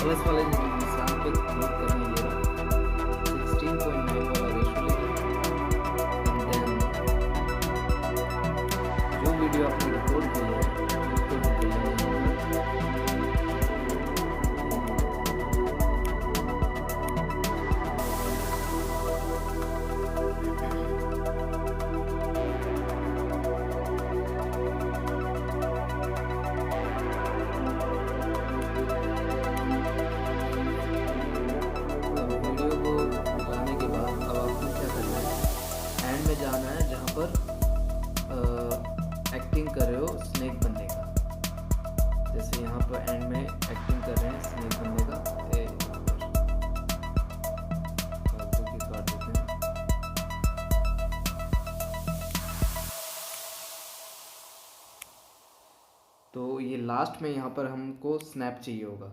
Plus वाले निशान पे क्लिक करना, ये रहा 16.9 वाला रेशो लेना। एंड देन जो वीडियो आपने रिकॉर्ड किया है उसको निकलना है। जाना है जहाँ पर एक्टिंग कर रहे हो स्नेक बनने का। जैसे यहाँ पर एंड में एक्टिंग कर रहे हैं स्नेक बनने का, काट देते हैं। तो ये लास्ट में यहाँ पर हमको स्नैप चाहिए होगा,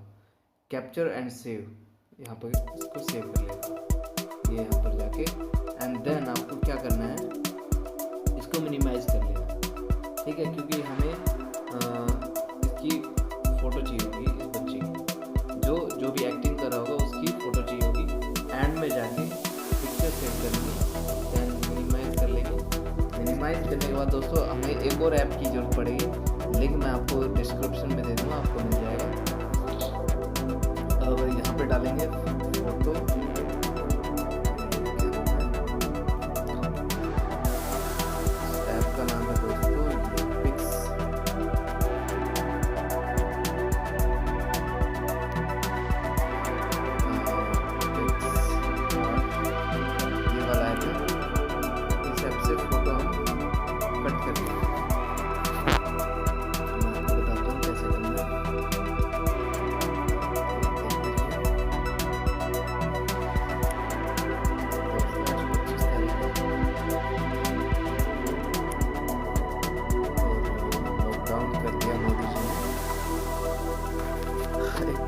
कैप्चर एंड सेव। यहाँ पर इसको सेव कर लेगा ये यहाँ पर जाके। एंड देन आपको क्या करना है, इसको मिनिमाइज कर लेना, ठीक है, क्योंकि हमें इसकी फ़ोटो चाहिए होगी, इस बच्चे की जो भी एक्टिंग कर रहा होगा उसकी फ़ोटो चाहिए होगी। एंड में जाके पिक्चर सेव करेंगे, देन मिनिमाइज कर लेंगे। मिनिमाइज करने के बाद दोस्तों हमें एक और ऐप की ज़रूरत पड़ेगी, लिंक मैं आपको डिस्क्रिप्शन में दे दूँगा, आपको मिल जाएगा। अब यहाँ पे डालेंगे फ़ोटो,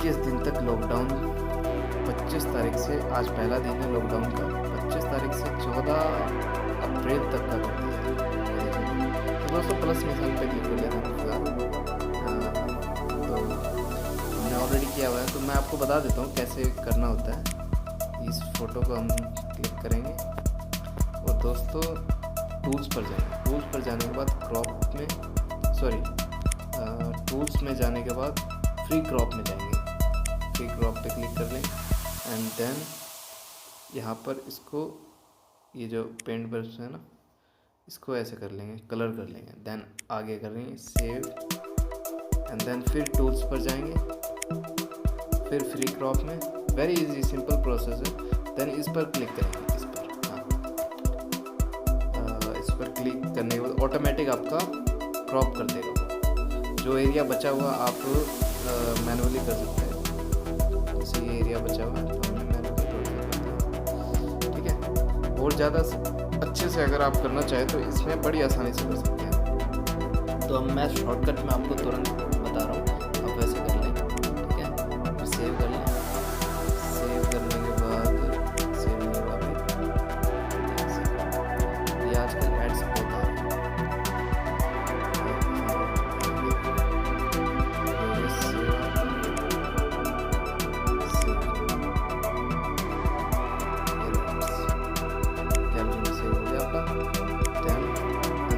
दिन तक लॉकडाउन 25 तारीख से, आज पहला दिन है लॉकडाउन का, 25 तारीख से 14 अप्रैल तक का कर दिया। तो दोस्तों प्लस निशान पे क्लिक कर लेना फिलहाल। तो हमने ऑलरेडी किया हुआ है, तो मैं आपको बता देता हूँ कैसे करना होता है। इस फोटो को हम क्लिक करेंगे और दोस्तों टूल्स पर जाएंगे। टूल्स पर जाने के बाद क्रॉप में टूल्स में जाने के बाद फ्री क्रॉप में जाएंगे। फ्री क्रॉप पे क्लिक कर लें एंड देन यहाँ पर इसको, ये जो पेंट ब्रश है ना, इसको ऐसे कर लेंगे, कलर कर लेंगे। देन आगे करेंगे सेव एंड देन फिर टूल्स पर जाएंगे, फिर फ्री क्रॉप में। वेरी इजी सिंपल प्रोसेस है। देन इस पर क्लिक करेंगे, इस पर, हाँ, इस पर क्लिक करने के बाद ऑटोमेटिक आपका क्रॉप कर देगा। जो एरिया बचा हुआ आप मैनुअली कर सकते हैं। जैसे ये एरिया बचा हुआ है तो हमने मैनुअली कर दिया, ठीक है। और ज़्यादा अच्छे से अगर आप करना चाहें तो इसमें बड़ी आसानी से कर सकते हैं। तो अब मैं शॉर्टकट में आपको तुरंत बता रहा हूँ, आप वैसे कर लें, ठीक है। फिर सेव कर लें, सेव करने के बाद सेव होने के बाद ये आजकल एड्स होता है।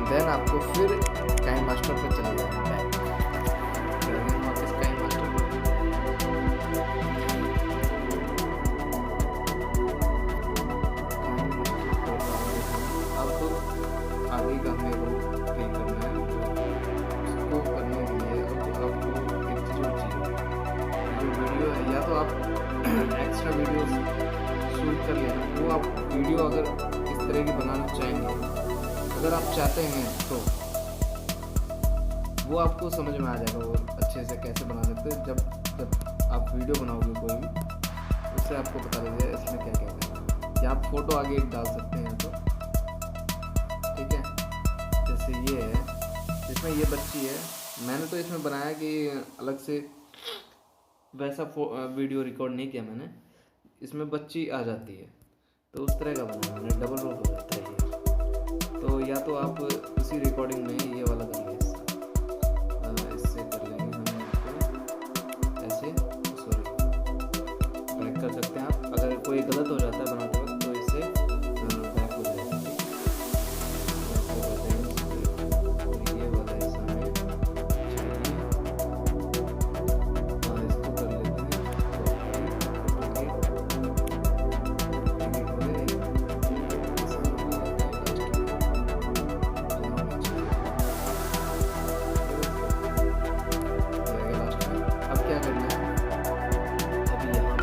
देन आपको फिर काइनमास्टर पर चले जाना है, वापस काइनमास्टर पर। अब तो आगे का हमें रोल प्ले करना है। उसको करने के लिए अब आपको एक चीज़ और चाहिए, जो वीडियो है, या तो आप एक्स्ट्रा वीडियो शूट कर लेना। वो आप वीडियो अगर इस तरह की बनाना चाहेंगे, अगर आप चाहते हैं तो वो आपको समझ में आ जाएगा वो अच्छे से कैसे बना सकते हैं। जब आप वीडियो बनाओगे कोई भी, उससे आपको पता लग जाएगा इसमें क्या क्या है। या आप फोटो आगे डाल सकते हैं तो, ठीक है। जैसे ये है, जिसमें ये बच्ची है, मैंने तो इसमें बनाया कि अलग से वैसा वीडियो रिकॉर्ड नहीं किया मैंने। इसमें बच्ची आ जाती है तो उस तरह का बनाया मैंने, डबल रोल हो जाता है ये। तो या तो आप उसी रिकॉर्डिंग में ये वाला कर लें, इससे कर लेंगे हम ऐसे, सॉरी गलत हो जाता है बनाते वक्त, तो इससे बैक हो जाएगा। ये वाला हिस्सा में चाहिए, हाँ इसको कर लेते हैं। अब क्या करना है, अभी यहाँ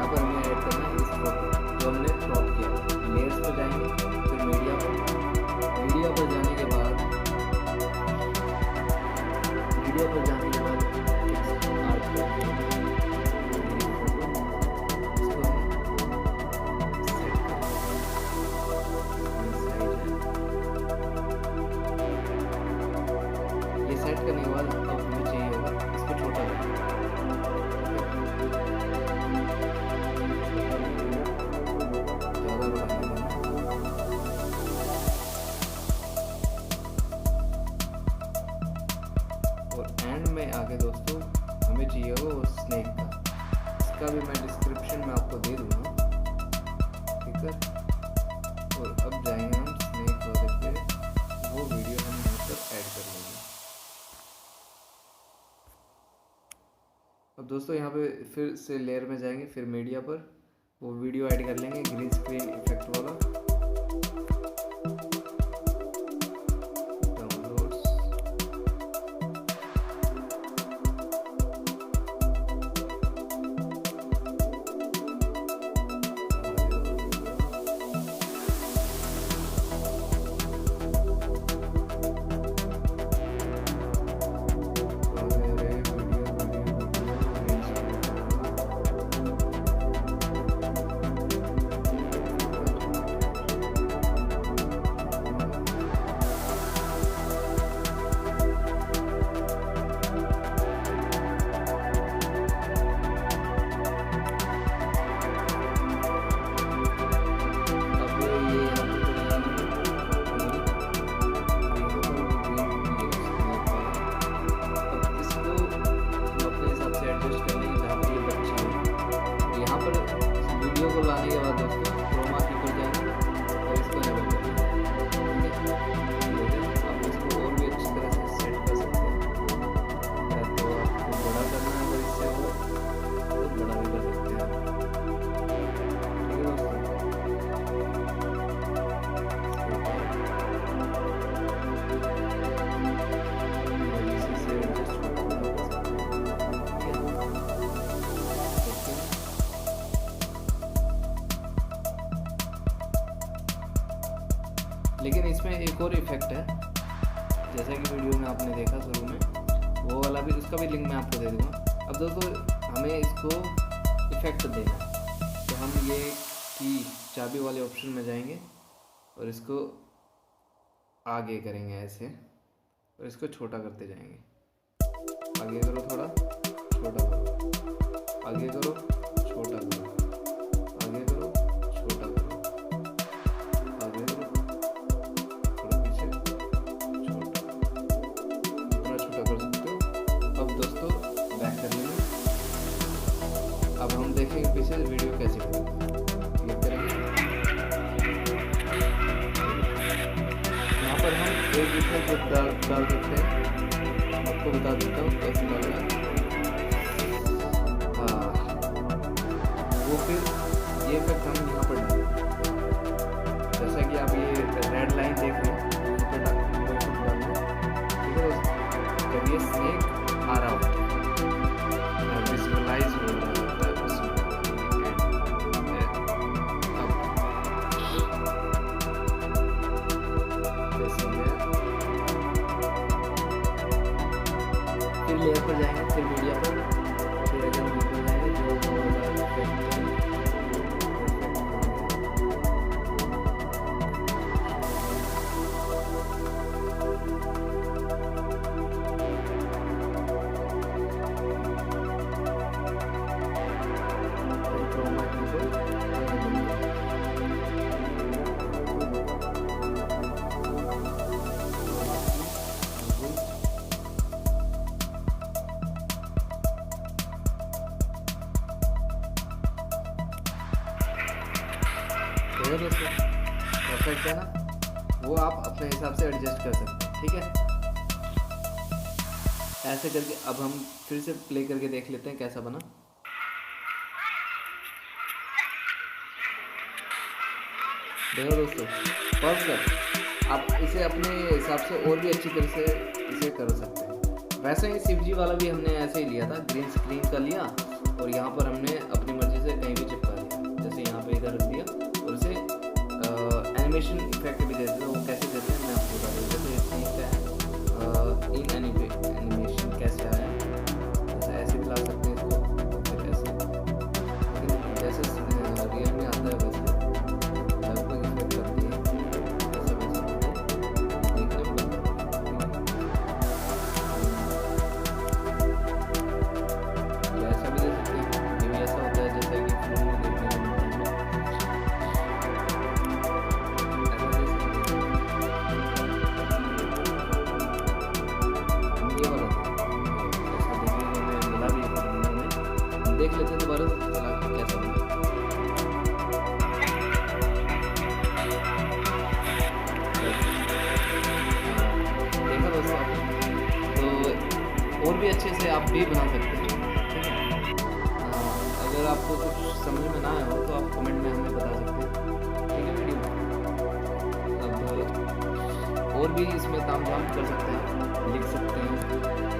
पर हमें ऐड करना है इस फोटो जो हमने क्रॉप किया। लेयर्स पर जाएंगे, फिर मीडिया पर जाने के बाद ये सेट करने के बाद अब हमें चाहिए होगा इसको छोटा करना, ज़्यादा बड़ा नहीं करना। और एंड में आगे दोस्तों हमें चाहिए होगा वो स्नेक का, इसका भी मैं डिस्क्रिप्शन में आपको दे दूँगा, ठीक है। और अब जाएंगे हम स्नेक वाले पे, वो वीडियो हम यहाँ पर ऐड कर लेंगे। अब दोस्तों यहाँ पे फिर से लेयर में जाएंगे, फिर मीडिया पर वो वीडियो ऐड कर लेंगे, ग्रीन स्क्रीन इफेक्ट वाला। डाउनलोड्स, वीडियो को लाने के बाद दोस्तों क्रोमा की पर जाएंगे और इसको एनेबल करेंगे, ठीक है। आप इसको और भी अच्छी तरह से सेट कर सकते हैं, या तो आपको बड़ा करना है अगर इससे हो तो बड़ा भी कर सकते हैं, ठीक है दोस्तों। लेकिन इसमें एक और इफेक्ट है, जैसा कि वीडियो में आपने देखा शुरू में, वो वाला भी, उसका भी लिंक मैं आपको दे दूँगा। अब दोस्तों हमें इसको इफेक्ट देना है, तो हम ये की चाबी वाले ऑप्शन में जाएंगे और इसको आगे करेंगे ऐसे, और इसको छोटा करते जाएंगे। आगे करो, थोड़ा छोटा करो, आगे करो, छोटा करो, आगे करो, छोटा करो, आगे करो, थोड़ा पीछे, छोटा, इतना छोटा कर सकते हो। अब दोस्तों बैक कर लेंगे। अब हम देखेंगे पीछे वीडियो कैसे करेंगे, क्लिक करेंगे। यहाँ पर हम एक इफेक्ट डाल सकते हैं, आपको बता देता हूँ कैसे डालना है। हाँ, वो फिर ये इफेक्ट हम यहाँ पर डालेंगे, जैसा कि आप ये रेड लाइन देख रहे हैं, ठीक है। जब ये स्नेक आ रहा होता है, विजुअलाइज हो रहा होता है उसमें, अब जैसे फिर लेयर पर जाएंगे, फिर मीडिया पर, फिर अगर वीडियो जाएंगे जो दोस्तों, परफेक्ट है ना। वो आप अपने हिसाब से एडजस्ट कर सकते हैं, ठीक है। ऐसे करके अब हम फिर से प्ले करके देख लेते हैं कैसा बना। देखो दोस्तों, परफेक्ट। आप इसे अपने हिसाब से और भी अच्छी तरह से इसे कर सकते हैं। वैसे ही शिव जी वाला भी हमने ऐसे ही लिया था, ग्रीन स्क्रीन का लिया और यहाँ पर हमने अपनी मर्जी से कहीं भी चिपका दिया। जैसे यहाँ पे इधर रख दिया और इसे एनिमेशन इफेक्ट भी देते हैं। वो कैसे देते हैं मैं आपको बता दूँ। जैसे कहीं पे इन एनिमेशन कैसे आया, जैसे ऐसे दिला सकते हैं इसको, फिर ऐसे, लेकिन जैसे रियल में आता है वैसे देख लेते हैं दोबारा चला के कैसा बना। देखा दोस्तों आपने, तो और भी अच्छे से आप भी बना सकते हैं, ठीक है। अगर आपको कुछ समझ में ना आया हो तो आप कमेंट में हमें बता सकते हैं, ठीक है वीडियो। अब और भी इसमें ताम झाम कर सकते हैं, लिख सकते हैं।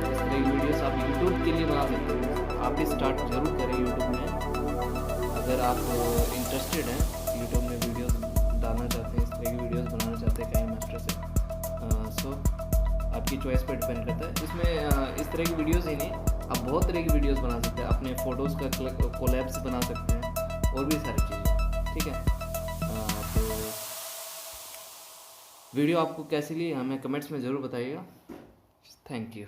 इस तरह की वीडियोस आप यूट्यूब के लिए बना सकते हैं। आप भी स्टार्ट जरूर करें यूट्यूब में। अगर आप इंटरेस्टेड हैं यूट्यूब में वीडियोस डालना चाहते हैं, इस तरह की वीडियोस बनाना चाहते हैं काइनमास्टर से, सो आपकी चॉइस पर डिपेंड करता है। इसमें इस तरह की वीडियोस ही नहीं, आप बहुत तरह की वीडियोस बना सकते हैं। अपने फ़ोटोज़ का कोलैब्स बना सकते हैं और भी सारी चीज़ें, ठीक है। तो वीडियो आपको कैसी लगी हमें कमेंट्स में ज़रूर बताइएगा। Thank you.